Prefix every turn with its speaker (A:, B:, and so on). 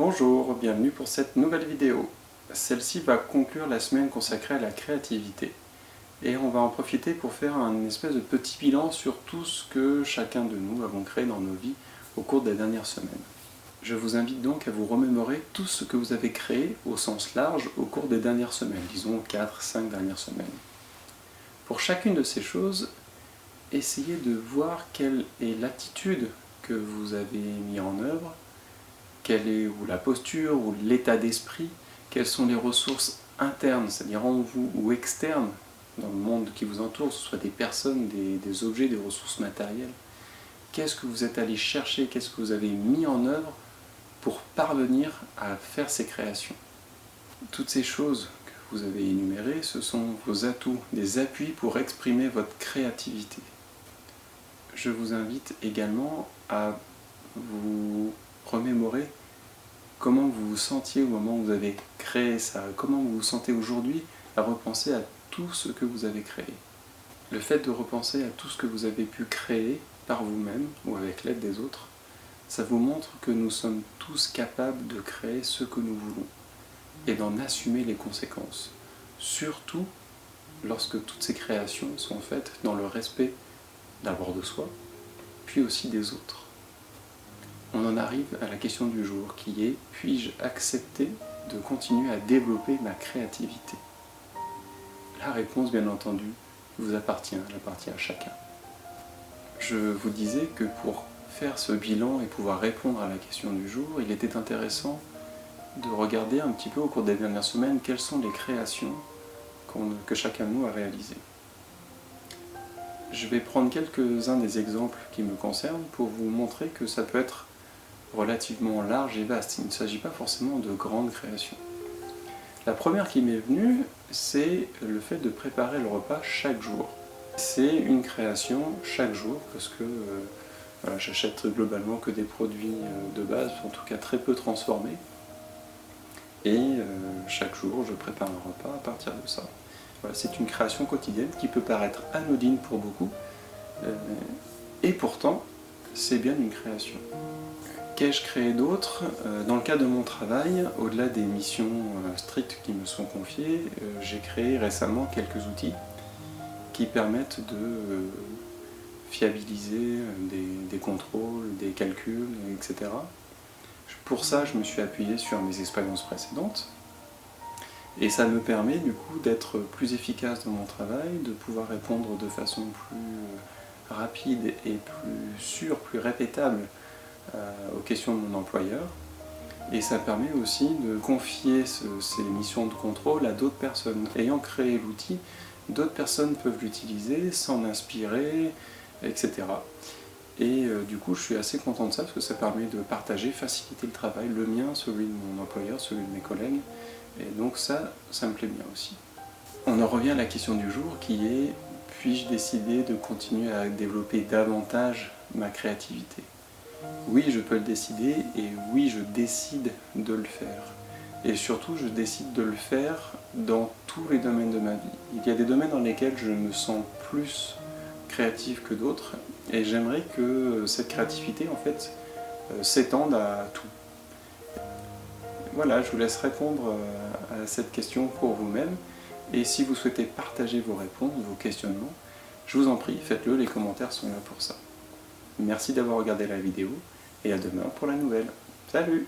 A: Bonjour, bienvenue pour cette nouvelle vidéo. Celle-ci va conclure la semaine consacrée à la créativité. Et on va en profiter pour faire un espèce de petit bilan sur tout ce que chacun de nous avons créé dans nos vies au cours des dernières semaines. Je vous invite donc à vous remémorer tout ce que vous avez créé au sens large au cours des dernières semaines, disons 4-5 dernières semaines. Pour chacune de ces choses, essayez de voir quelle est l'attitude que vous avez mis en œuvre, quelle est ou la posture ou l'état d'esprit, quelles sont les ressources internes, c'est-à-dire en vous, ou externes, dans le monde qui vous entoure, que ce soit des personnes, des objets, des ressources matérielles. Qu'est-ce que vous êtes allé chercher, qu'est-ce que vous avez mis en œuvre pour parvenir à faire ces créations. Toutes ces choses que vous avez énumérées, ce sont vos atouts, des appuis pour exprimer votre créativité. Je vous invite également à vous remémorer comment vous vous sentiez au moment où vous avez créé ça, comment vous vous sentez aujourd'hui à repenser à tout ce que vous avez créé. Le fait de repenser à tout ce que vous avez pu créer par vous-même ou avec l'aide des autres, ça vous montre que nous sommes tous capables de créer ce que nous voulons et d'en assumer les conséquences. Surtout lorsque toutes ces créations sont faites dans le respect d'abord de soi, puis aussi des autres. On en arrive à la question du jour qui est: puis-je accepter de continuer à développer ma créativité? La réponse, bien entendu, vous appartient, elle appartient à chacun. Je vous disais que pour faire ce bilan et pouvoir répondre à la question du jour, il était intéressant de regarder un petit peu au cours des dernières semaines quelles sont les créations que chacun de nous a réalisées. Je vais prendre quelques-uns des exemples qui me concernent pour vous montrer que ça peut être relativement large et vaste. Il ne s'agit pas forcément de grandes créations. La première qui m'est venue, c'est le fait de préparer le repas chaque jour. C'est une création chaque jour parce que voilà, j'achète globalement que des produits de base, en tout cas très peu transformés. Et chaque jour, je prépare un repas à partir de ça. Voilà, c'est une création quotidienne qui peut paraître anodine pour beaucoup, et pourtant, c'est bien une création. Qu'ai-je créé d'autre? Dans le cadre de mon travail, au-delà des missions strictes qui me sont confiées, j'ai créé récemment quelques outils qui permettent de fiabiliser des contrôles, des calculs, etc. Pour ça, je me suis appuyé sur mes expériences précédentes, et ça me permet du coup d'être plus efficace dans mon travail, de pouvoir répondre de façon plus rapide et plus sûre, plus répétable aux questions de mon employeur. Et ça permet aussi de confier ces missions de contrôle à d'autres personnes. Ayant créé l'outil, d'autres personnes peuvent l'utiliser, s'en inspirer, etc. Et du coup, je suis assez content de ça parce que ça permet de partager, faciliter le travail, le mien, celui de mon employeur, celui de mes collègues. Et donc ça me plaît bien aussi. On en revient à la question du jour qui est: puis-je décider de continuer à développer davantage ma créativité? Oui, je peux le décider, et oui, je décide de le faire. Et surtout, je décide de le faire dans tous les domaines de ma vie. Il y a des domaines dans lesquels je me sens plus créatif que d'autres, et j'aimerais que cette créativité, en fait, s'étende à tout. Voilà, je vous laisse répondre à cette question pour vous-même, et si vous souhaitez partager vos réponses, vos questionnements, je vous en prie, faites-le, les commentaires sont là pour ça. Merci d'avoir regardé la vidéo, et à demain pour la nouvelle. Salut!